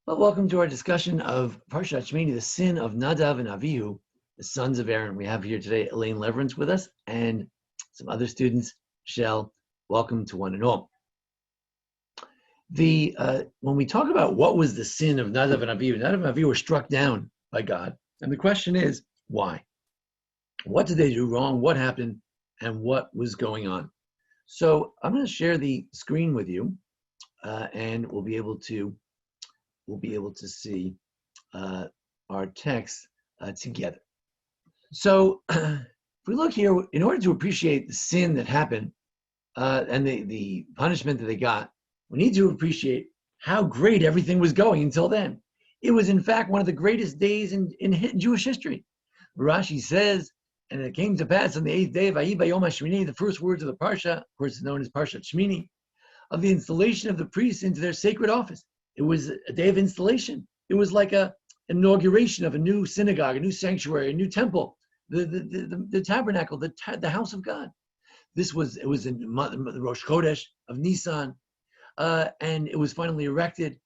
Well, welcome to our discussion of Parshat Shemini, the sin of Nadav and Avihu, the sons of Aaron. We have here today Elaine Leverance with us and some other students. Michelle, welcome to one and all. When we talk about what was the sin of Nadav and Avihu were struck down by God. And the question is, why? What did they do wrong? What happened? And what was going on? So I'm going to share the screen with you, and we'll be able to see our text together. So if we look here, in order to appreciate the sin that happened and the punishment that they got, we need to appreciate how great everything was going until then. It was, in fact, one of the greatest days in Jewish history. Rashi says, and it came to pass on the 8th day of Vayi Bayom HaShemini, the first words of the Parsha, of course, it's known as Parshat Shemini, of the installation of the priests into their sacred office. It was a day of installation. It was like an inauguration of a new synagogue, a new sanctuary, a new temple, the tabernacle, the house of God. It was in the Rosh Chodesh of Nisan, and it was finally erected.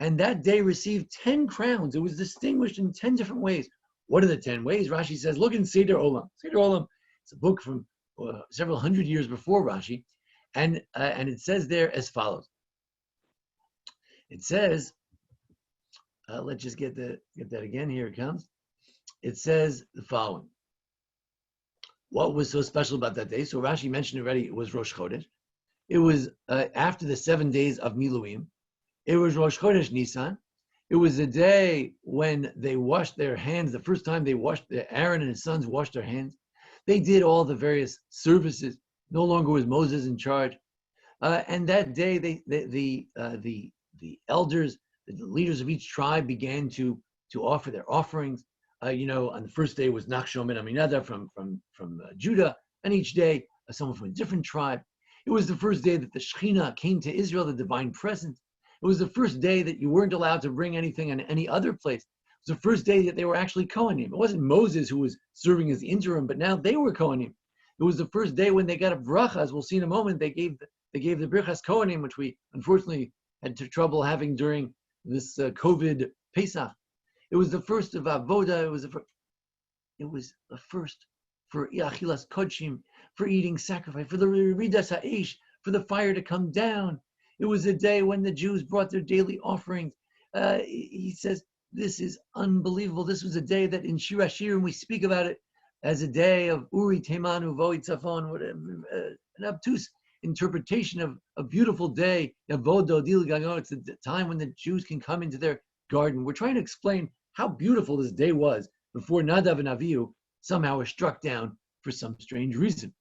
And that day received 10 crowns. It was distinguished in 10 different ways. What are the 10 ways? Rashi says, look in Seder Olam. Seder Olam, it's a book from several hundred years before Rashi, and it says there as follows. It says, let's just get that again. Here it comes. It says the following. What was so special about that day? So Rashi mentioned already, it was Rosh Chodesh. It was after the 7 days of Miluim. It was Rosh Chodesh Nisan. It was the day when they washed their hands. The first time Aaron and his sons washed their hands. They did all the various services. No longer was Moses in charge. And that day, the elders, the leaders of each tribe began to offer their offerings. On the first day was Nachshon and Aminadab from Judah, and each day someone from a different tribe. It was the first day that the Shekhinah came to Israel, the divine presence. It was the first day that you weren't allowed to bring anything in any other place. It was the first day that they were actually Kohanim. It wasn't Moses who was serving as the interim, but now they were Kohanim. It was the first day when they got a bracha, as we'll see in a moment. They gave the Birchas Kohanim, which we unfortunately had trouble having during this COVID Pesach. It was the first of Avoda. It was the first for Achilas Kodshim, for eating sacrifice, for the Ridas Ha'esh, for the fire to come down. It was the day when the Jews brought their daily offerings. He says, this is unbelievable. This was a day that in Shir HaShirim we speak about it as a day of Uri Temanu Vo'i Tzafon, an obtuse interpretation of a beautiful day. It's the time when the Jews can come into their garden. We're trying to explain how beautiful this day was before Nadav and Avihu somehow were struck down for some strange reason.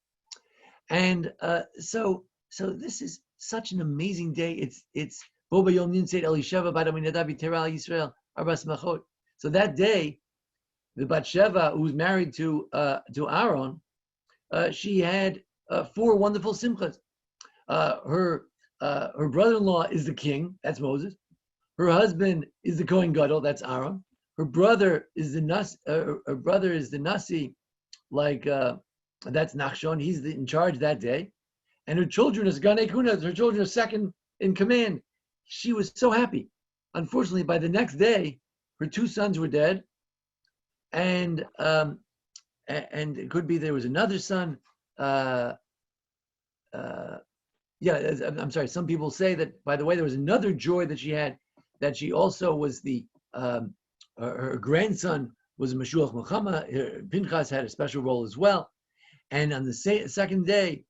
And so this is such an amazing day. It's Bo Bayom Nintzeit Elisheva Bat Aminadab Yitera Yisrael Arbas Machot. So that day, the Bat Sheva, who was married to Aharon, she had 4 wonderful simchas. Her brother-in-law is the king, that's Moses. Her husband is the Kohen Gadol, that's Aaron. Her brother is the Nasi, that's Nachshon. He's in charge that day. And her children is Ganei Kuna. Her children are second in command. She was so happy. Unfortunately, by the next day, her 2 sons were dead, and it could be there was another son. I'm sorry. Some people say that, by the way, there was another joy that she had, that she also was her grandson was a Mashuach Muhammad. Pinchas had a special role as well. And on the second day,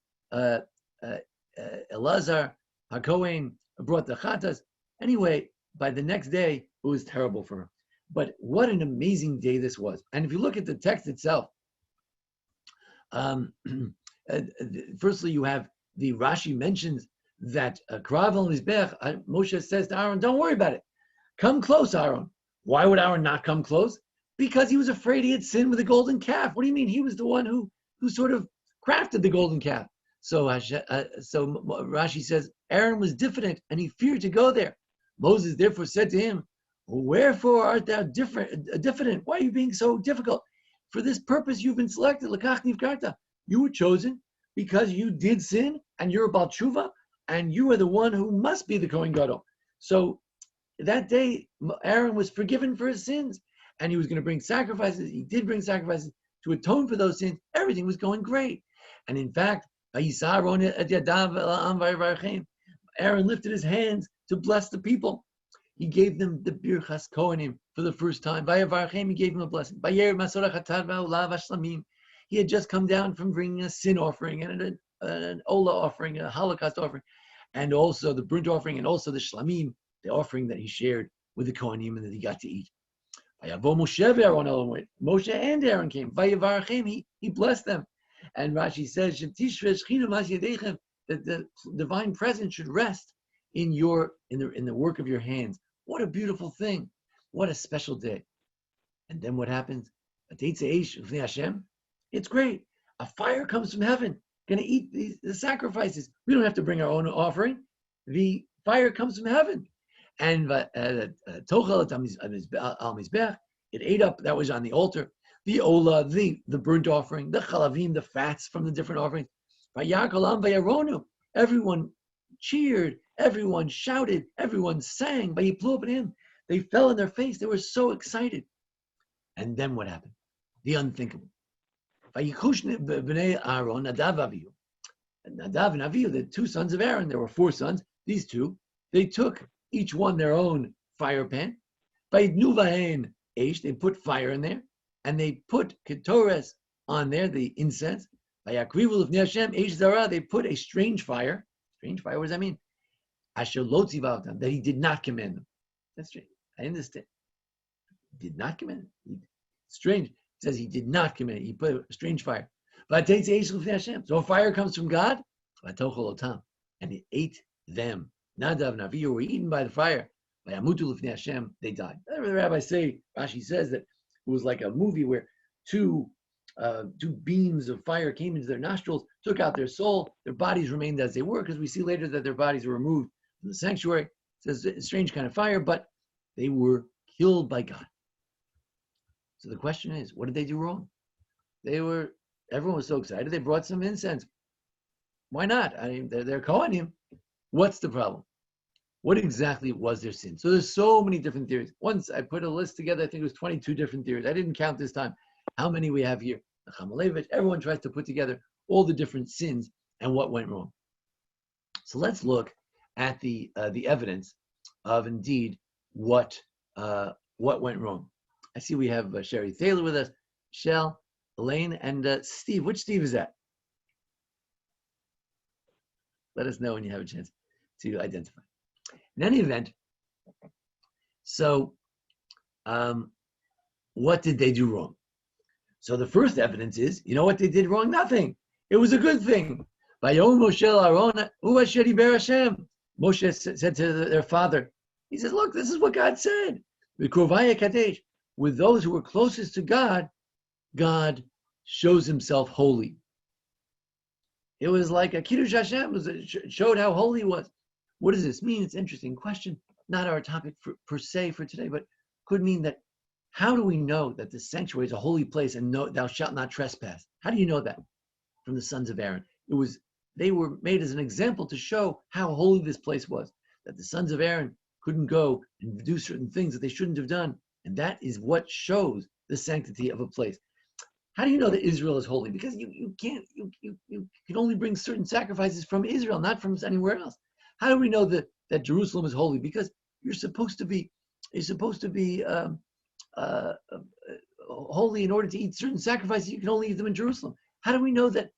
Elazar HaKohen brought the Chatas. Anyway, by the next day, it was terrible for her. But what an amazing day this was. And if you look at the text itself, firstly, you have the Rashi mentions that Krav al Mizbech, Moshe says to Aaron, don't worry about it. Come close, Aaron. Why would Aaron not come close? Because he was afraid he had sinned with the golden calf. What do you mean? He was the one who sort of crafted the golden calf. So Rashi says, Aaron was diffident and he feared to go there. Moses therefore said to him, wherefore art thou diffident? Why are you being so difficult? For this purpose you've been selected. L'kach nivkarta. You were chosen because you did sin and you're a Baal Tshuva and you are the one who must be the Kohen Gadol. So that day, Aaron was forgiven for his sins, and he was going to bring sacrifices. He did bring sacrifices to atone for those sins. Everything was going great. And in fact, Aaron lifted his hands to bless the people. He gave them the Birchas Kohanim for the first time. He gave them a blessing. He had just come down from bringing a sin offering and an Ola offering, a Holocaust offering, and also the burnt offering, and also the Shlamim, the offering that he shared with the Kohanim and that he got to eat. Moshe and Aaron came. He blessed them. And Rashi says that the divine presence should rest in the work of your hands. What a beautiful thing. What a special day. And then what happens? It's great. A fire comes from heaven, going to eat the sacrifices. We don't have to bring our own offering. The fire comes from heaven. And it ate up, that was on the altar, the ola, the burnt offering, the chalavim, the fats from the different offerings. Everyone cheered, everyone shouted, everyone sang. They fell on their face. They were so excited. And then what happened? The unthinkable. Aharon, Nadav and Avihu, the two sons of Aaron. There were four sons. These two, they took each one their own fire pan. They put fire in there, and they put ketores on there, the incense. They put a strange fire. Strange fire, what does that mean? That he did not command them. That's strange. I understand. He did not command them. Strange. It says he did not command it. He put a strange fire. So fire comes from God, and it ate them. Nadav and Avihu were eaten by the fire. They died. The rabbis say, Rashi says that it was like a movie where two beams of fire came into their nostrils, took out their soul. Their bodies remained as they were, because we see later that their bodies were removed from the sanctuary. It says a strange kind of fire, but they were killed by God. So the question is, what did they do wrong? Everyone was so excited. They brought some incense. Why not? I mean, they're Kohanim. What's the problem? What exactly was their sin? So there's so many different theories. Once I put a list together, I think it was 22 different theories. I didn't count this time how many we have here. Everyone tries to put together all the different sins and what went wrong. So let's look at the evidence of indeed what went wrong. I see we have Sherry Thaler with us, Shell, Elaine, and Steve. Which Steve is that? Let us know when you have a chance to identify. In any event, so what did they do wrong? So the first evidence is, you know what they did wrong? Nothing. It was a good thing. Moshe said to their father, he says, look, this is what God said. With those who were closest to God, God shows himself holy. It was like a Kiddush Hashem, it showed how holy he was. What does this mean? It's an interesting question. Not our topic per se for today, but could mean that how do we know that the sanctuary is a holy place and thou shalt not trespass? How do you know that? From the sons of Aaron. They were made as an example to show how holy this place was, that the sons of Aaron couldn't go and do certain things that they shouldn't have done. And that is what shows the sanctity of a place. How do you know that Israel is holy? Because you can only bring certain sacrifices from Israel, not from anywhere else. How do we know that Jerusalem is holy? Because you're supposed to be holy in order to eat certain sacrifices. You can only eat them in Jerusalem. How do we know that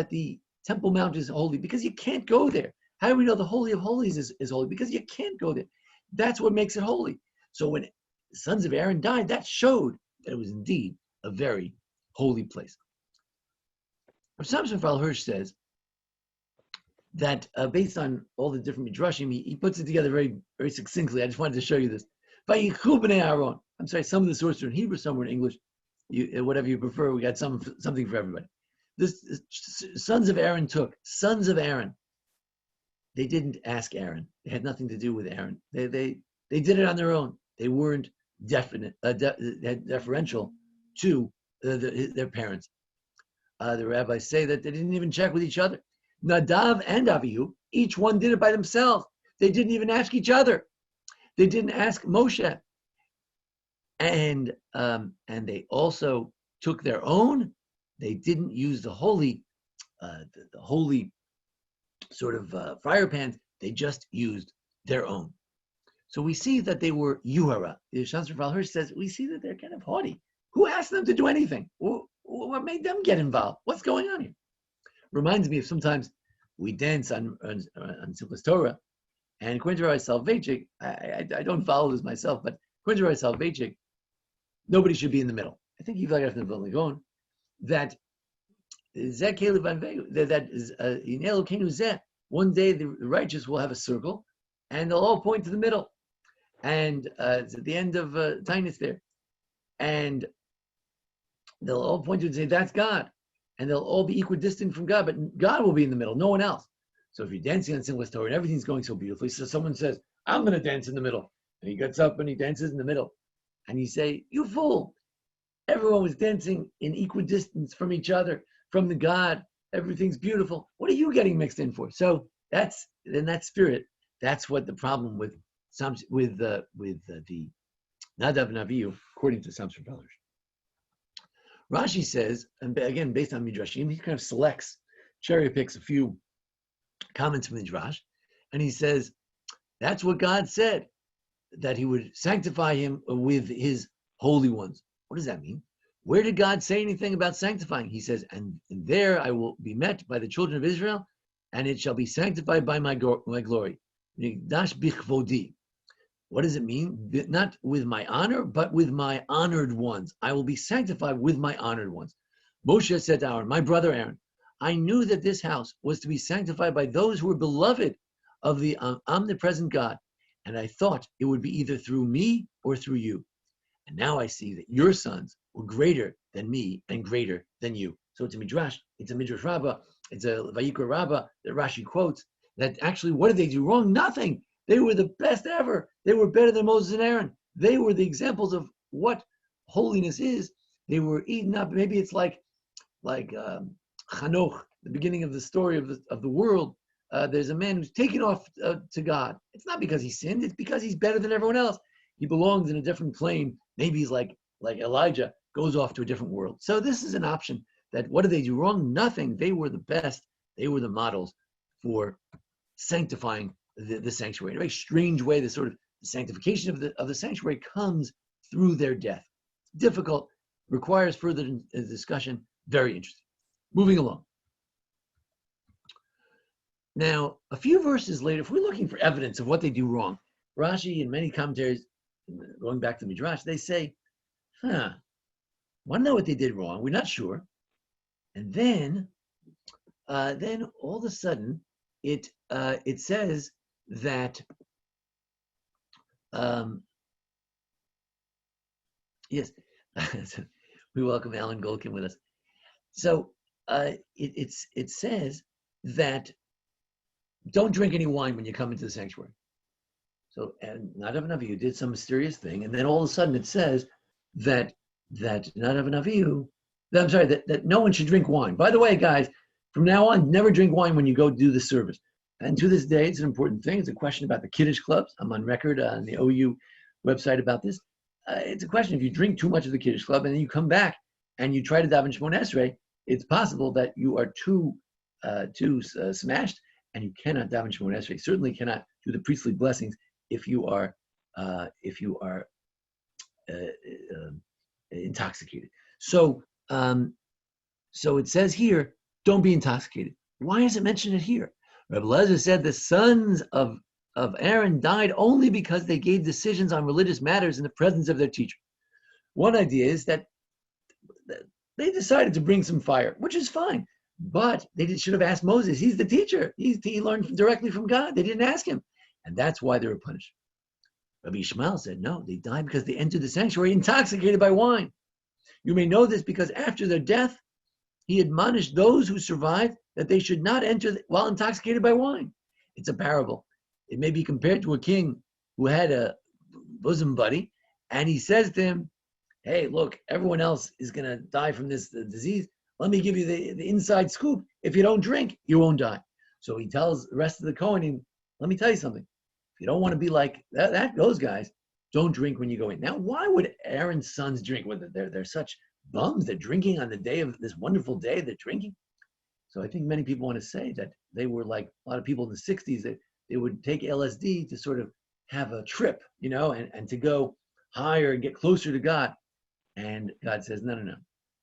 the Temple Mount is holy? Because you can't go there. How do we know the Holy of Holies is holy? Because you can't go there. That's what makes it holy. So when the sons of Aaron died, that showed that it was indeed a very holy place. Rav Samson Raphael Hirsch says that based on all the different midrashim, he puts it together very, very succinctly. I just wanted to show you this. Vayichu b'nei Aharon. I'm sorry, some of the sources are in Hebrew, some are in English. Whatever you prefer, we got something for everybody. This sons of Aaron took. Sons of Aaron. They didn't ask Aaron. They had nothing to do with Aaron. They did it on their own. They weren't deferential to their parents. The rabbis say that they didn't even check with each other. Nadav and Avihu, each one did it by themselves. They didn't even ask each other. They didn't ask Moshe. And they also took their own. They didn't use the holy sort of fire pans. They just used their own. So we see that they were yuhara. The Shastra Valhur says we see that they're kind of haughty. Who asked them to do anything? What made them get involved? What's going on here? Reminds me of sometimes we dance on Simchas Torah, and according to Rabbi Soloveitchik, I don't follow this myself, but according to Rabbi Soloveitchik, nobody should be in the middle. I think you've got to go that that is one day the righteous will have a circle, and they'll all point to the middle, and it's at the end of Tainus there, and they'll all point to it and say that's God, and they'll all be equidistant from God, but God will be in the middle, no one else. So if you're dancing on Simchas Torah and everything's going so beautifully, so someone says, I'm going to dance in the middle, and he gets up and he dances in the middle, and you say, you fool, everyone was dancing in equidistance from each other, from the God, everything's beautiful. What are you getting mixed in for? So that's in that spirit. That's what the problem with the Nadav and Avihu, according to some scholars. Rashi says, and again based on Midrashim, he kind of selects, cherry picks a few comments from the Midrash, and he says that's what God said, that He would sanctify him with His holy ones. What does that mean? Where did God say anything about sanctifying? He says, and there I will be met by the children of Israel, and it shall be sanctified by my glory. What does it mean? Not with my honor, but with my honored ones. I will be sanctified with my honored ones. Moshe said to Aaron, my brother Aaron, I knew that this house was to be sanctified by those who were beloved of the omnipresent God, and I thought it would be either through me or through you. And now I see that your sons were greater than me and greater than you. So it's a Midrash, it's a Midrash Rabbah, it's a Vayikra Rabbah that Rashi quotes, that actually, what did they do wrong? Nothing. They were the best ever. They were better than Moses and Aaron. They were the examples of what holiness is. They were eaten up. Maybe it's like Chanoch, the beginning of the story of the world. There's a man who's taken off to God. It's not because he sinned. It's because he's better than everyone else. He belongs in a different plane. Maybe he's like Elijah, goes off to a different world. So this is an option. That what did they do wrong? Nothing. They were the best. They were the models for sanctifying the sanctuary. In a very strange way, the sort of sanctification of the sanctuary comes through their death. Difficult, requires further discussion. Very interesting. Moving along. Now, a few verses later, if we're looking for evidence of what they do wrong, Rashi and many commentaries, going back to Midrash, they say, want to know what they did wrong? We're not sure. And then all of a sudden, it says that yes, we welcome Alan Golkin with us. So it says that don't drink any wine when you come into the sanctuary. So and Nadav and Avihu did some mysterious thing, and then all of a sudden it says that Nadav and Avihu, that no one should drink wine. By the way, guys, from now on, never drink wine when you go do the service. And to this day, it's an important thing. It's a question about the Kiddush clubs. I'm on record on the OU website about this. It's a question, if you drink too much of the Kiddush club and then you come back and you try to daven Shemona Esrei, it's possible that you are too smashed and you cannot daven Shemona Esrei. Certainly cannot do the priestly blessings if you are intoxicated. So it says here, don't be intoxicated. Why is it mentioned here? Rabbi Lezer said the sons of Aaron died only because they gave decisions on religious matters in the presence of their teacher. One idea is that they decided to bring some fire, which is fine, but they should have asked Moses. He's the teacher. He learned directly from God. They didn't ask him, and that's why they were punished. Rabbi Ishmael said, no, they died because they entered the sanctuary intoxicated by wine. You may know this because after their death, he admonished those who survived that they should not enter while intoxicated by wine. It's a parable. It may be compared to a king who had a bosom buddy, and he says to him, hey, look, everyone else is going to die from this disease. Let me give you the inside scoop. If you don't drink, you won't die. So he tells the rest of the Kohanim, let me tell you something. If you don't want to be like those guys, don't drink when you go in. Now, why would Aaron's sons drink? They're such bums. They're drinking on the day of this wonderful day. They're drinking. So I think many people want to say that they were like a lot of people in the 60s, that they would take LSD to sort of have a trip, and to go higher and get closer to God. And God says, no.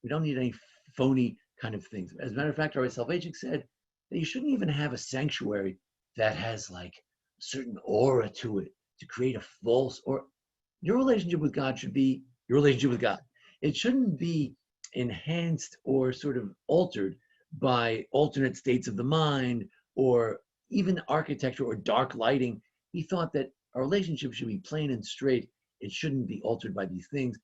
We don't need any phony kind of things. As a matter of fact, our Salvation said that you shouldn't even have a sanctuary that has like a certain aura to it to create a false, or your relationship with God should be your relationship with God. It shouldn't be enhanced or sort of altered by alternate states of the mind or even architecture or dark lighting. He thought that our relationship should be plain and straight. It shouldn't be altered by these things.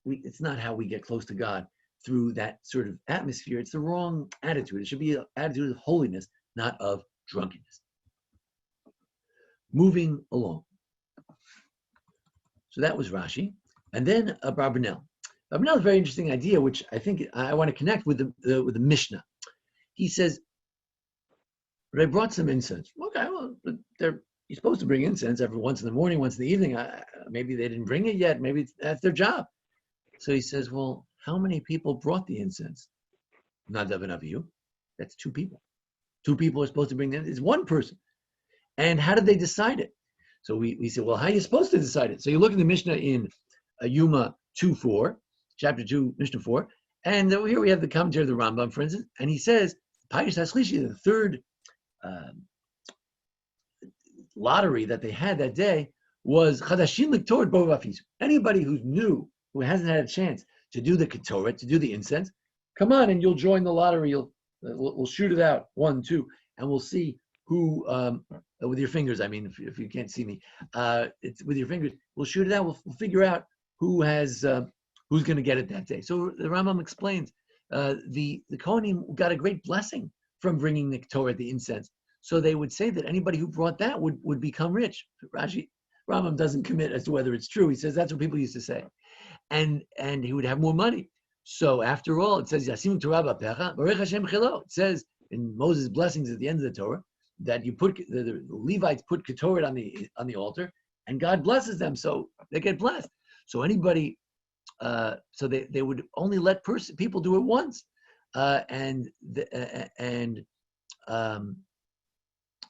It's not how we get close to God, through that sort of atmosphere. It's the wrong attitude. It should be an attitude of holiness, not of drunkenness. Moving along. So that was Rashi. And then Abarbanel. Abarbanel is a very interesting idea, which I think I want to connect with the Mishnah. He says, they brought some incense. Okay, well, you're supposed to bring incense every once in the morning, once in the evening. Maybe they didn't bring it yet. Maybe that's their job. So he says, well, how many people brought the incense? Nadav and Avihu. That's 2 people. 2 people are supposed to bring it. It's 1 person. And how did they decide it? So we said, well, how are you supposed to decide it? So you look in the Mishnah in Yuma 2:4, chapter 2, Mishnah 4, and here we have the commentary of the Rambam, for instance, and he says, Payis HaShlishi, the third lottery that they had that day was Chadashim Liktor Bo Vafisu. Anybody who's new, who hasn't had a chance to do the Ketoret, to do the incense, come on and you'll join the lottery. We'll shoot it out, 1, 2, and we'll see who, with your fingers, I mean, if you can't see me, it's with your fingers, we'll shoot it out, we'll figure out who's going to get it that day. So the Rambam explains, the Kohanim got a great blessing from bringing the Ketoret, the incense. So they would say that anybody who brought that would become rich. Rambam doesn't commit as to whether it's true. He says that's what people used to say. And he would have more money. So after all, it says, Yasim Torah b'pecha, Baruch Hashem chilo. It says in Moses' blessings at the end of the Torah that you put the Levites put Ketoret on the altar, and God blesses them, so they get blessed. So anybody, so they would only let people do it once, and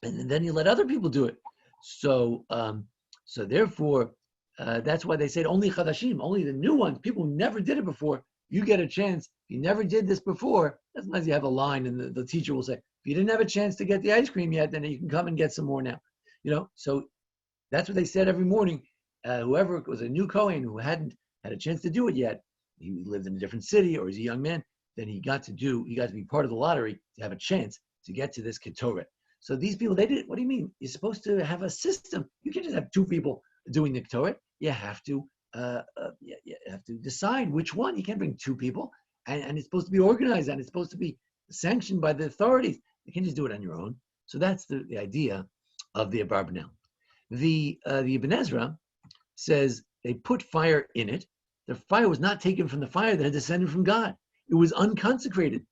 then you let other people do it. So therefore, that's why they said only Chadashim, only the new ones, people who never did it before, you get a chance. If you never did this before, that's nice. You have a line, and the teacher will say, if you didn't have a chance to get the ice cream yet, then you can come and get some more now. So that's what they said every morning. Whoever was a new Kohen who hadn't had a chance to do it yet, he lived in a different city or he's a young man, then he got to be part of the lottery to have a chance to get to this Ketoret. So these people, they did, what do you mean? You're supposed to have a system. You can't just have 2 people doing the Ketoret. You have to decide which one. You can't bring 2 people, and it's supposed to be organized, and it's supposed to be sanctioned by the authorities. You can't just do it on your own. So that's the idea of the Abarbanel. The Ibn Ezra says they put fire in it. The fire was not taken from the fire that had descended from God. It was unconsecrated.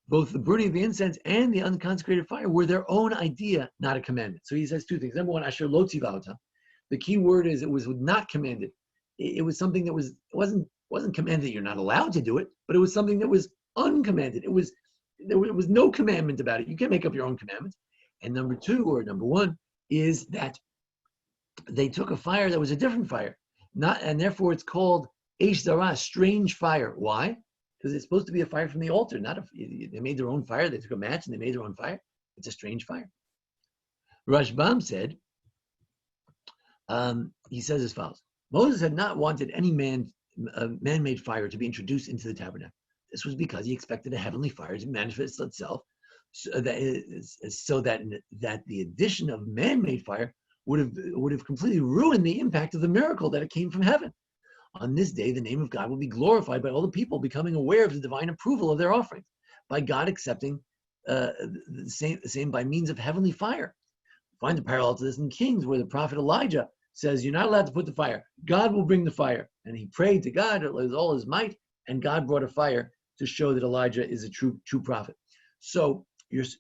Both the burning of the incense and the unconsecrated fire were their own idea, not a commandment. So he says 2 things. Number 1, Asher lo tzivah. The key word is it was not commanded. It was something that wasn't commanded. You're not allowed to do it, but it was something that was uncommanded. There was no commandment about it. You can't make up your own commandments. And number 1 is that they took a fire that was a different fire, and therefore it's called Eish Zara, strange fire. Why? Because it's supposed to be a fire from the altar, they made their own fire. They took a match and they made their own fire. It's a strange fire. Rashbam said, he says as follows: Moses had not wanted any man-made fire to be introduced into the tabernacle. This was because he expected a heavenly fire to manifest itself, so that the addition of man-made fire would have completely ruined the impact of the miracle that it came from heaven. On this day, the name of God will be glorified by all the people becoming aware of the divine approval of their offerings, by God accepting the same by means of heavenly fire. Find a parallel to this in Kings, where the prophet Elijah says, you're not allowed to put the fire. God will bring the fire. And he prayed to God with all his might, and God brought a fire to show that Elijah is a true prophet. So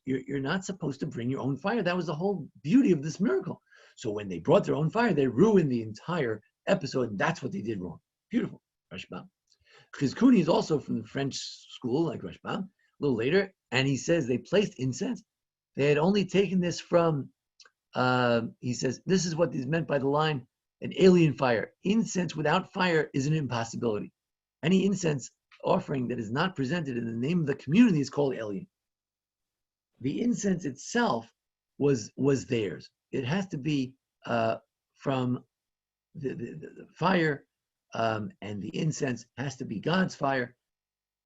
you're not supposed to bring your own fire. That was the whole beauty of this miracle. So when they brought their own fire, they ruined the entire episode, and that's what they did wrong. Beautiful. Rashba. Chizkuni is also from the French school, like Rashba, a little later, and he says they placed incense. They had only taken this from, he says, this is what is meant by the line, an alien fire. Incense without fire is an impossibility. Any incense offering that is not presented in the name of the community is called alien. The incense itself was theirs. It has to be from the fire, and the incense has to be God's fire.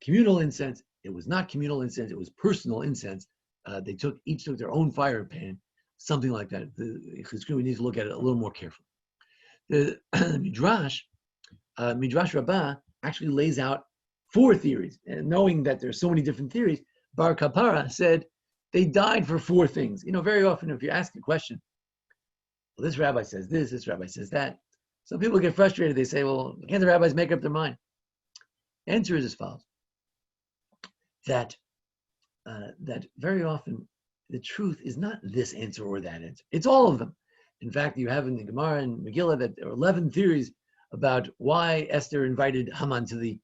Communal incense, it was not communal incense, it was personal incense. They each took their own fire pan, something like that. We need to look at it a little more carefully. The Midrash Rabbah actually lays out 4 theories, and knowing that there's so many different theories, Bar Kapara said they died for 4 things. Very often if you ask a question, well, this rabbi says this rabbi says that. Some people get frustrated. They say, well, can't the rabbis make up their mind? The answer is as follows: that very often the truth is not this answer or that answer. It's all of them. In fact, you have in the Gemara and Megillah that there are 11 theories about why Esther invited Haman to the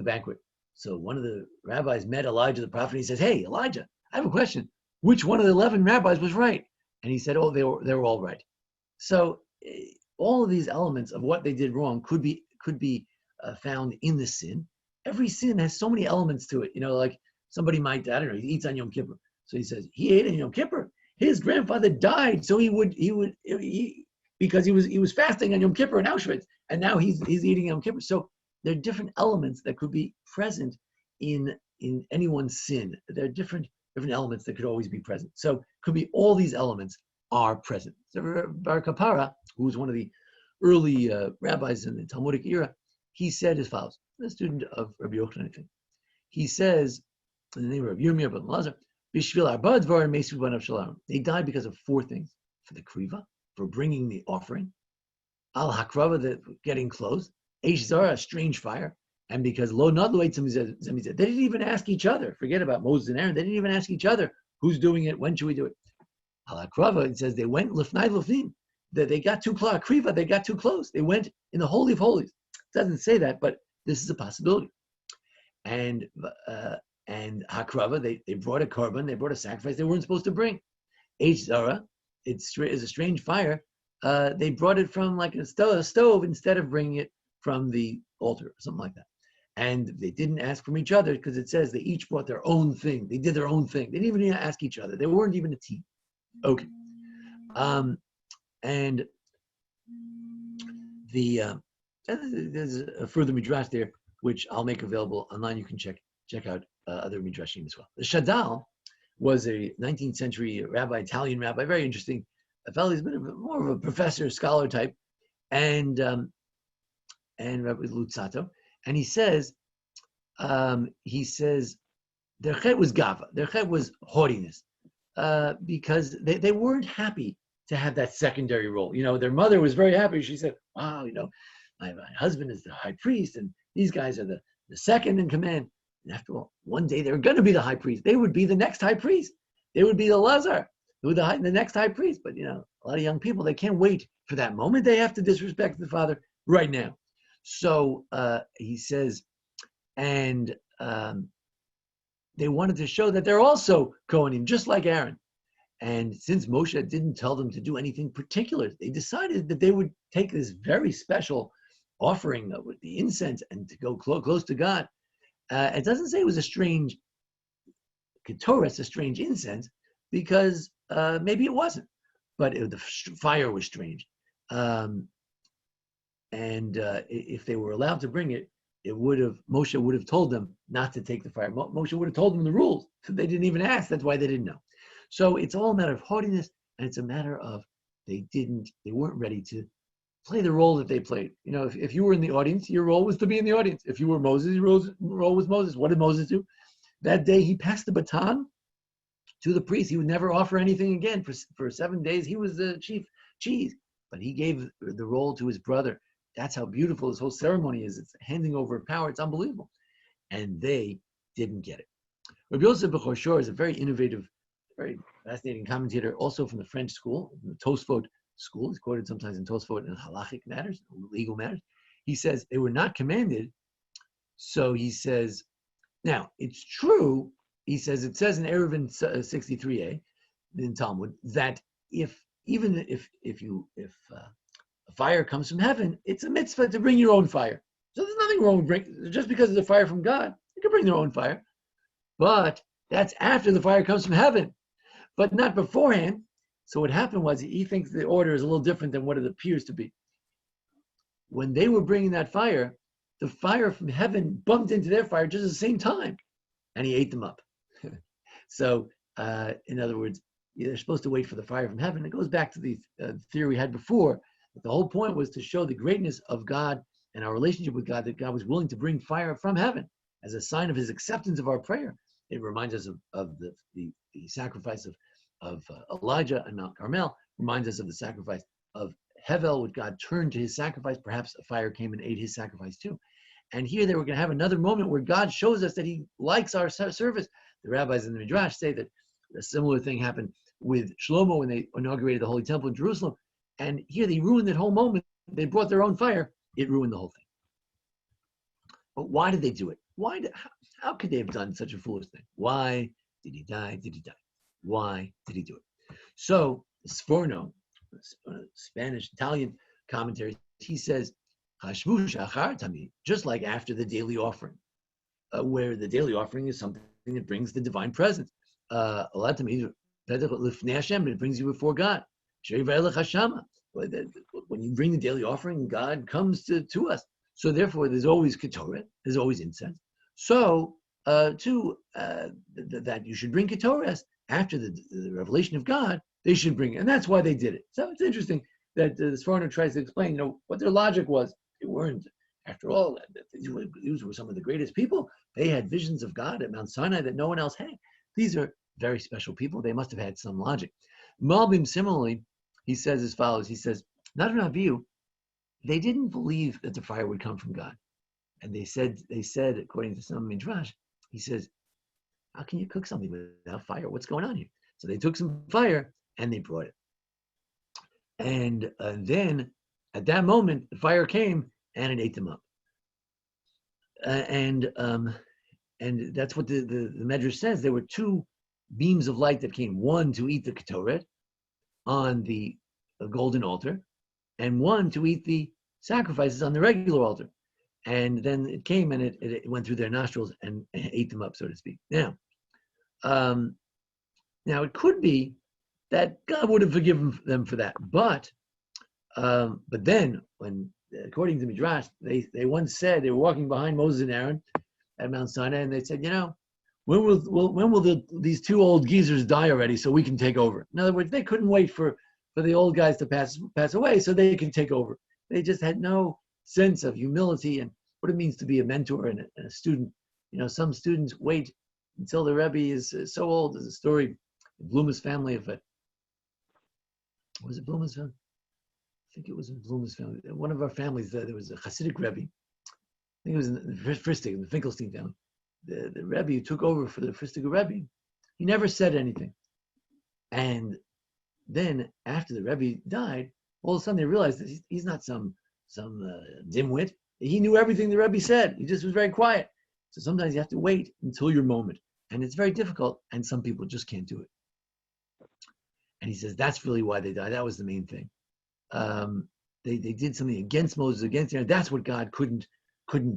banquet. So one of the rabbis met Elijah the prophet, and he says, hey, Elijah, I have a question. Which one of the 11 rabbis was right? And he said, oh, they were all right. So all of these elements of what they did wrong could be found in the sin. Every sin has so many elements to it. Like somebody might, I don't know, he eats on Yom Kippur. So he says, he ate on Yom Kippur. His grandfather died, so because he was fasting on Yom Kippur in Auschwitz, and now he's eating Yom Kippur. So there are different elements that could be present in anyone's sin. There are different elements that could always be present. So it could be all these elements are present. So Bar Kapara, who was one of the early rabbis in the Talmudic era, he said as follows, a student of Rabbi Yochanan, I think. He says, in the name of Yirmiyah ben Lazar, they died because of 4 things: for the kriva, for bringing the offering; al hakrava, the getting close; eish zara, a strange fire; and because lo nadlu they didn't even ask each other. Forget about Moses and Aaron; they didn't even ask each other who's doing it, when should we do it. Al hakrava, it says they went lifnai lifnim, that they got too close. Kriva, they got too close. They went in the holy of holies. It doesn't say that, but this is a possibility. And hakrava, they brought a korban, they brought a sacrifice they weren't supposed to bring. Eish zara, it is a strange fire. They brought it from like a stove instead of bringing it from the altar, or something like that. And they didn't ask from each other because it says they each brought their own thing. They did their own thing. They didn't even ask each other. They weren't even a team. Okay. And there's a further midrash there, which I'll make available online. You can check out other midrashim as well. The Shadal was a 19th century rabbi, Italian rabbi, very interesting fellow. He's been more of a professor, scholar type, and Rabbi Lutzato. And he says their chet was gava, their chet was haughtiness, because they weren't happy to have that secondary role. Their mother was very happy. She said, wow, my husband is the high priest, and these guys are the second in command. And after all, one day they're going to be the high priest. They would be the next high priest. They would be the Lazar, who would the next high priest. But a lot of young people, they can't wait for that moment. They have to disrespect the father right now. So he says, and they wanted to show that they're also Kohanim, just like Aaron. And since Moshe didn't tell them to do anything particular, they decided that they would take this very special offering with the incense and to go close to God. It doesn't say it was a strange Ketorah, it's a strange incense, because maybe it wasn't, but the fire was strange. And if they were allowed to bring it, Moshe would have told them not to take the fire. Moshe would have told them the rules. They didn't even ask. That's why they didn't know. So it's all a matter of haughtiness, and it's a matter of they weren't ready to play the role that they played. If you were in the audience, your role was to be in the audience. If you were Moses, your role was Moses. What did Moses do? That day he passed the baton to the priest. He would never offer anything again. For 7 days, he was the chief cheese. But he gave the role to his brother. That's how beautiful this whole ceremony is. It's handing over power. It's unbelievable. And they didn't get it. Rabbi Yosef Bechor Shor is a very innovative very fascinating commentator, also from the French school, the Tosfot school. He's quoted sometimes in Tosfot in halachic matters, legal matters. He says they were not commanded. So he says, now it's true. He says it says in Eruvin 63a in Talmud that if a fire comes from heaven, it's a mitzvah to bring your own fire. So there's nothing wrong with bringing, just because it's a fire from God, you can bring their own fire. But that's after the fire comes from heaven, but not beforehand. So what happened was he thinks the order is a little different than what it appears to be. When they were bringing that fire, the fire from heaven bumped into their fire just at the same time, and he ate them up. So, in other words, they're supposed to wait for the fire from heaven. It goes back to the theory we had before. The whole point was to show the greatness of God and our relationship with God, that God was willing to bring fire from heaven as a sign of his acceptance of our prayer. It reminds us of the sacrifice of Elijah and Mount Carmel, reminds us of the sacrifice of Hevel, when God turned to his sacrifice. Perhaps a fire came and ate his sacrifice too. And here they were going to have another moment where God shows us that he likes our service. The rabbis in the Midrash say that a similar thing happened with Shlomo when they inaugurated the Holy Temple in Jerusalem. And here they ruined that whole moment. They brought their own fire. It ruined the whole thing. But why did they do it? How could they have done such a foolish thing? Why did he die? Why did he do it? So Sforno, Spanish, Italian commentary, he says, just like after the daily offering, where the daily offering is something that brings the divine presence. A lot of times, it brings you before God. When you bring the daily offering, God comes to us. So therefore, there's always ketoret, there's always incense. So that you should bring ketoret after the revelation of God, they should bring it. And that's why they did it. So it's interesting that the Sforno tries to explain, what their logic was. They weren't, after all, these were some of the greatest people. They had visions of God at Mount Sinai that no one else had. These are very special people. They must have had some logic. Malbim, similarly, he says as follows. He says, Nadav and Avihu, they didn't believe that the fire would come from God. And they said, according to some Midrash, he says, how can you cook something without fire? What's going on here? So they took some fire and they brought it. And then at that moment, the fire came and it ate them up. And that's what the Medrash says. There were two beams of light that came, one to eat the ketoret on the golden altar, and one to eat the sacrifices on the regular altar. And then it came and it went through their nostrils and ate them up, so to speak. Now it could be that God would have forgiven them for that, but then, when, according to Midrash, they once said, they were walking behind Moses and Aaron at Mount Sinai, and they said, when will these two old geezers die already so we can take over? In other words, they couldn't wait for the old guys to pass away so they can take over. They just had no sense of humility and what it means to be a mentor and a student. Some students wait until the Rebbe is so old. There's a story in Bluma's family of was it Bluma's family? I think it was in Bluma's family. One of our families, there was a Hasidic Rebbe. I think it was in the Fristig, in the Finkelstein family. The Rebbe who took over for the Fristig Rebbe, he never said anything. And then after the Rebbe died, all of a sudden they realized that he's not some dimwit. He knew everything the Rebbe said. He just was very quiet. So sometimes you have to wait until your moment. And it's very difficult, and some people just can't do it. And he says that's really why they died. That was the main thing. They did something against Moses, against Aaron. That's what God couldn't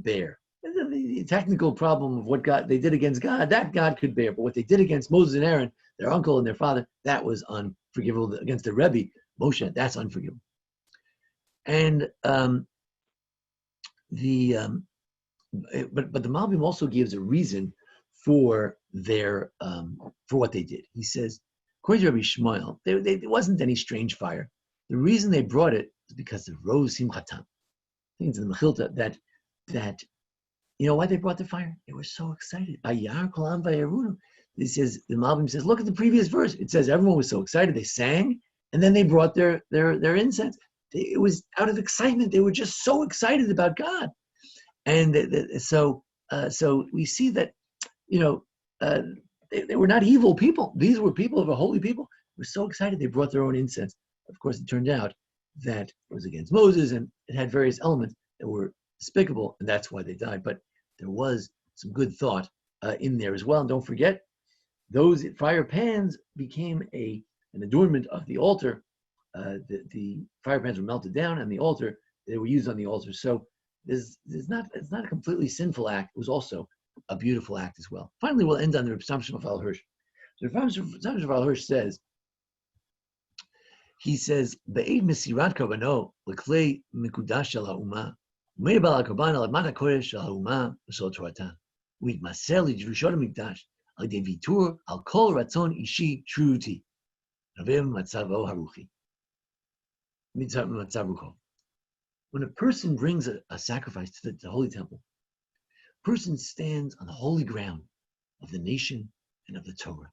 bear. The technical problem of what they did against God, that God could bear. But what they did against Moses and Aaron, their uncle and their father, that was unforgivable. Against the Rebbe, Moshe, that's unforgivable. And but the Malbim also gives a reason for what they did. He says, according to Rabbi Shmuel, there wasn't any strange fire. The reason they brought it is because of Rose Simchatam. I think it's in the Mechilta that why they brought the fire? They were so excited. Ayar kolam vayarunu. He says, the Malbim says, look at the previous verse. It says everyone was so excited. They sang, and then they brought their incense. It was out of excitement. They were just so excited about God. And so we see that, They were not evil people. These were people of a holy people. They were so excited they brought their own incense. Of course, it turned out that it was against Moses, and it had various elements that were despicable, and that's why they died. But there was some good thought in there as well. And don't forget, those fire pans became an adornment of the altar. The fire pans were melted down, and the altar, they were used on the altar. So it's not a completely sinful act. It was also a beautiful act as well. Finally, we'll end on the Reb Samson of Al Hirsch. The Reb Samson of Al Hirsch says, "Be'ed mesirat karbano l'klei mikudash shel ha'umah, u'meir bal ha'karban al admat ha'kodesh shel ha'umah v'shel torata, u'yitmaser l'drushot ha'mikdash al yedei vitur al kol ratzon ishi shruti, ravim matzavo haruchi." When a person brings a sacrifice to the Holy Temple, a person stands on the holy ground of the nation and of the Torah.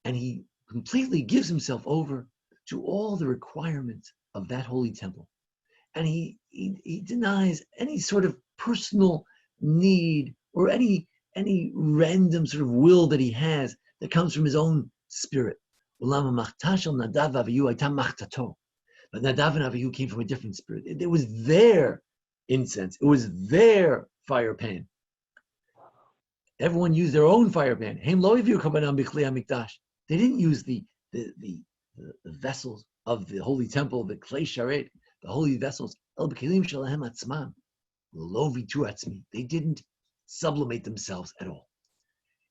And he completely gives himself over to all the requirements of that holy temple. And he denies any sort of personal need or any random sort of will that he has that comes from his own spirit. But Nadav and Avihu came from a different spirit. It was their incense. It was their fire pan. Everyone used their own fire pan. They didn't use the vessels of the holy temple, the klei sharet, the holy vessels. They didn't sublimate themselves at all.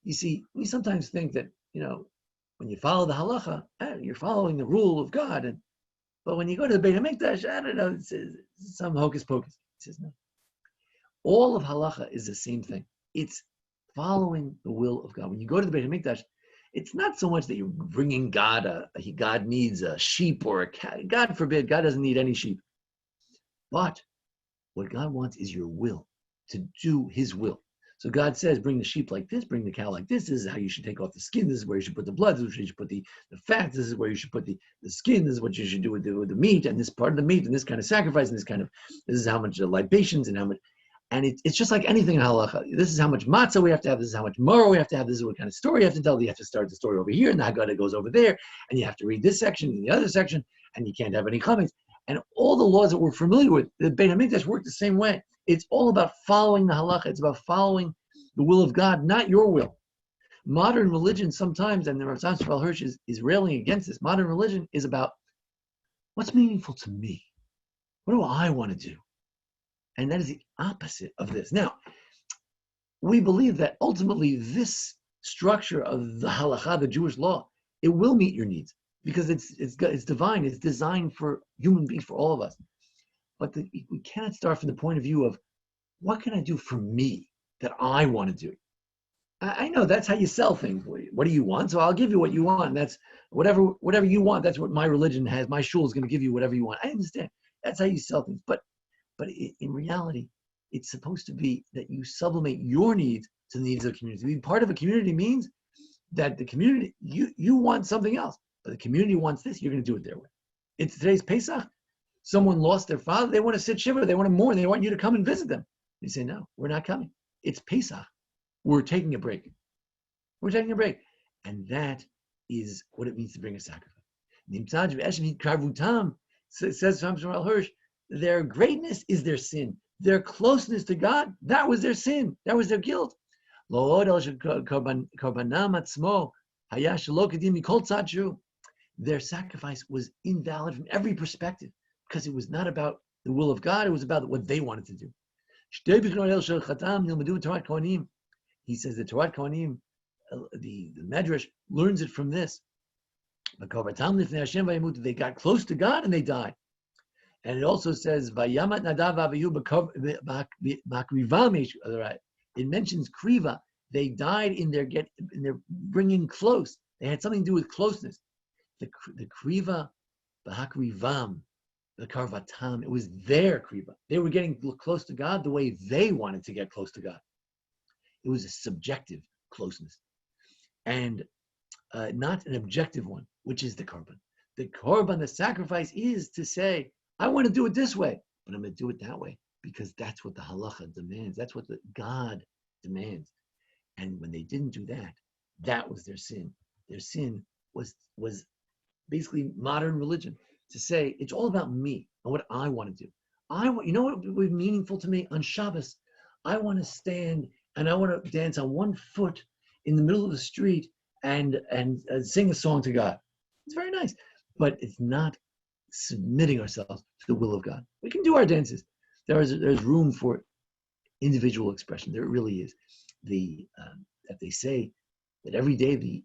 You see, we sometimes think that, when you follow the halacha, you're following the rule of God. But when you go to the Beit HaMikdash, I don't know, it's some hocus pocus. He says, no. All of halacha is the same thing. It's following the will of God. When you go to the Beit HaMikdash, it's not so much that you're bringing God, God needs a sheep or a cat. God forbid, God doesn't need any sheep. But what God wants is your will, to do his will. So God says, bring the sheep like this, bring the cow like this. This is how you should take off the skin. This is where you should put the blood. This is where you should put the fat. This is where you should put the skin. This is what you should do with the meat and this part of the meat and this kind of sacrifice and this is how much libations and how much. And it's just like anything in halacha. This is how much matzah we have to have. This is how much maror we have to have. This is what kind of story you have to tell. You have to start the story over here, and the Haggadah goes over there, and you have to read this section and the other section, and you can't have any comments. And all the laws that we're familiar with, the Beit HaMikdash work the same way. It's all about following the halacha. It's about following the will of God, not your will. Modern religion sometimes, and the Rav Tzadok Shmuel Hirsch is railing against this, modern religion is about what's meaningful to me. What do I want to do? And that is the opposite of this. Now, we believe that ultimately this structure of the halakha, the Jewish law, it will meet your needs because it's divine. It's designed for human beings, for all of us. But we cannot start from the point of view of what can I do for me that I want to do. I know that's how you sell things. What do you want? So I'll give you what you want. And that's whatever you want. That's what my religion has. My shul is going to give you whatever you want. I understand. That's how you sell things. But in reality, it's supposed to be that you sublimate your needs to the needs of the community. To be part of a community means that the community, you want something else, but the community wants this, you're going to do it their way. It's today's Pesach. Someone lost their father. They want to sit shiva. They want to mourn. They want you to come and visit them. You say, no, we're not coming. It's Pesach. We're taking a break. We're taking a break. And that is what it means to bring a sacrifice. Says Shmuel Hirsch, their greatness is their sin. Their closeness to God, that was their sin. That was their guilt. Their sacrifice was invalid from every perspective because it was not about the will of God. It was about what they wanted to do. He says the Torah Kohanim, the Medrash learns it from this. They got close to God and they died. And it also says, Vayamat Nadav Avihu. It mentions Kriva. They died in their bringing close. They had something to do with closeness. The Kriva, Bahakrivam, the Karvatam, it was their Kriva. They were getting close to God the way they wanted to get close to God. It was a subjective closeness. And not an objective one, which is the Korban. The Korban, the sacrifice, is to say, I want to do it this way, but I'm going to do it that way because that's what the halacha demands. That's what God demands. And when they didn't do that, That was their sin. Their sin was basically modern religion, to say it's all about me and what I want to do. You know what would be meaningful to me on Shabbos? I want to stand and I want to dance on one foot in the middle of the street and sing a song to God. It's very nice, but it's not submitting ourselves to the will of God. We can do our dances. There's room for individual expression. There really is. That they say that every day the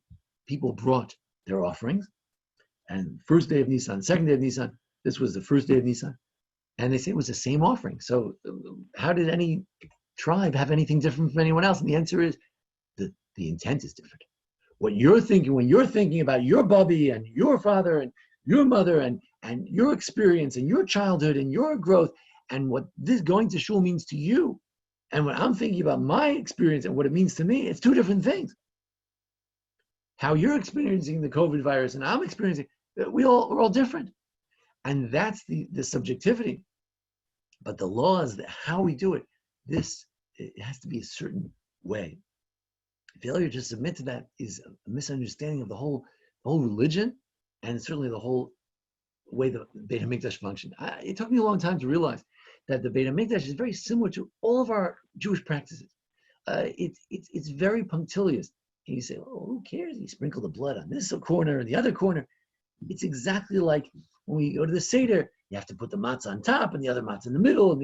people brought their offerings, and first day of Nisan, second day of Nisan, this was the first day of Nisan, and they say it was the same offering. So how did any tribe have anything different from anyone else? And the answer is the intent is different. What you're thinking when you're thinking about your Bubby and your father and your mother and your experience and your childhood and your growth and what this going to shul means to you, and when I'm thinking about my experience and what it means to me, it's two different things. How you're experiencing the COVID virus and I'm experiencing, we're all different. And that's the subjectivity. But the laws, how we do it, it has to be a certain way. Failure to submit to that is a misunderstanding of the whole religion and certainly the whole way the Beit HaMikdash functioned. It took me a long time to realize that the Beit HaMikdash is very similar to all of our Jewish practices. It's very punctilious. And you say, oh, who cares? You sprinkle the blood on this corner and the other corner. It's exactly like when we go to the Seder, you have to put the matzah on top and the other matzah in the middle.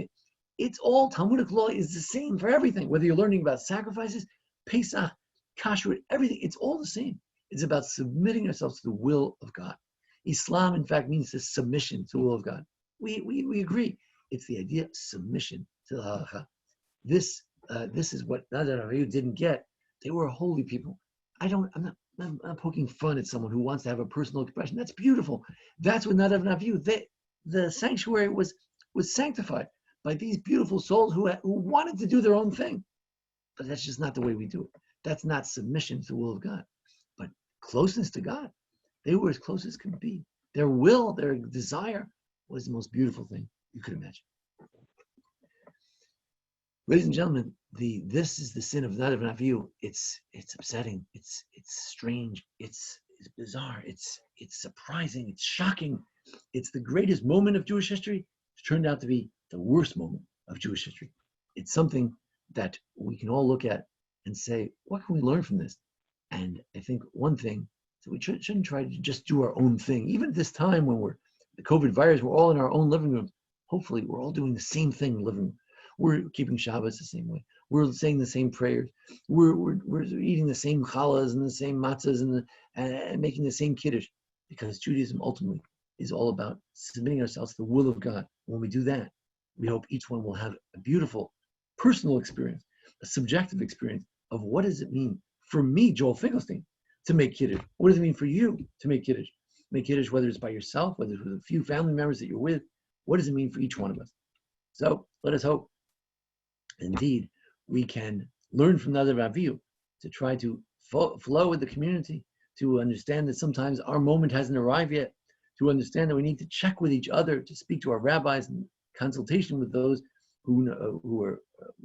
It's all Talmudic law is the same for everything. Whether you're learning about sacrifices, Pesach, Kashrut, everything, it's all the same. It's about submitting ourselves to the will of God. Islam, in fact, means the submission to the will of God. We agree. It's the idea of submission to the halakha. This is what Nadav and Avihu didn't get. They were holy people. I'm not poking fun at someone who wants to have a personal expression. That's beautiful. That's what Nadav and Avihu. The sanctuary was sanctified by these beautiful souls who wanted to do their own thing. But that's just not the way we do it. That's not submission to the will of God. But closeness to God. They were as close as could be. Their will, their desire was the most beautiful thing you could imagine. Ladies and gentlemen, this is the sin of Nadav and Avihu. It's upsetting. It's strange. It's bizarre. It's surprising. It's shocking. It's the greatest moment of Jewish history. It's turned out to be the worst moment of Jewish history. It's something that we can all look at and say, what can we learn from this? And I think one thing, so we shouldn't try to just do our own thing. Even at this time when the COVID virus, we're all in our own living rooms. Hopefully we're all doing the same thing in the living room. We're keeping Shabbos the same way. We're saying the same prayers. We're eating the same challahs and the same matzahs and making the same kiddush, because Judaism ultimately is all about submitting ourselves to the will of God. When we do that, we hope each one will have a beautiful personal experience, a subjective experience of what does it mean for me, Joel Finkelstein, to make kiddush. What does it mean for you to make kiddush? Make kiddush, whether it's by yourself, whether it's with a few family members that you're with. What does it mean for each one of us? So let us hope, indeed, we can learn from Nadav and Avihu to try to flow with the community, to understand that sometimes our moment hasn't arrived yet, to understand that we need to check with each other, to speak to our rabbis in consultation with those who are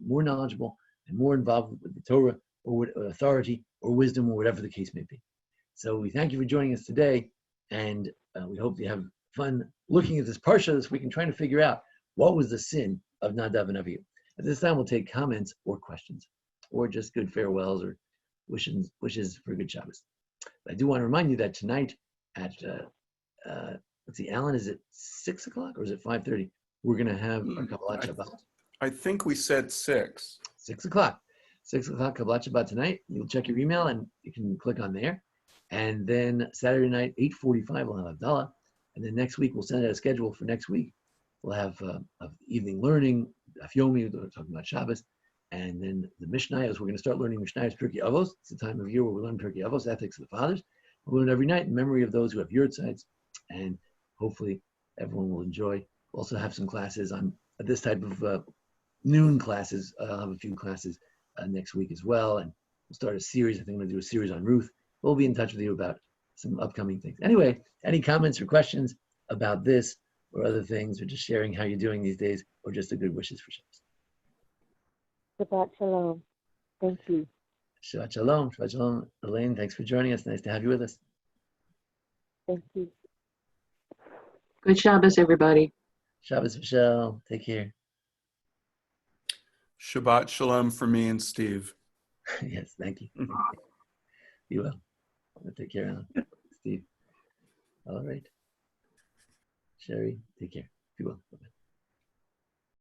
more knowledgeable and more involved with the Torah or with authority or wisdom or whatever the case may be. So we thank you for joining us today, and we hope you have fun looking at this parsha this week and trying to figure out what was the sin of Nadav and Avihu. At this time, we'll take comments or questions, or just good farewells or wishes for good Shabbos. But I do want to remind you that tonight at, let's see, Alan, is it 6 o'clock or is it 5:30? We're going to have our Kabbalat Shabbat. I think we said 6. 6 o'clock. 6 o'clock Kabbalat Shabbat tonight. You'll check your email and you can click on there. And then Saturday night, 8:45, we'll have Havdalah. And then next week, we'll send out a schedule for next week. We'll have evening learning, Yomi, we're talking about Shabbos, and then the Mishnayos. We're going to start learning Mishnayos Pirkei Avos. It's the time of year where we learn Pirkei Avos, ethics of the fathers. We'll learn every night in memory of those who have yurtzites, and hopefully everyone will enjoy. We'll also have some classes on this type of noon classes. I'll have a few classes next week as well, and we'll start a series. I think I'm going to do a series on Ruth. We'll be in touch with you about some upcoming things. Anyway, any comments or questions about this or other things, or just sharing how you're doing these days, or just the good wishes for Shabbos? Shabbat shalom. Thank you. Shabbat shalom. Shabbat shalom. Elaine, thanks for joining us. Nice to have you with us. Thank you. Good Shabbos, everybody. Shabbos, Michelle. Take care. Shabbat shalom for me and Steve. Yes, thank you. Be well. Take care, Alan. Steve. All right. Sherry, take care. Be well. Bye-bye.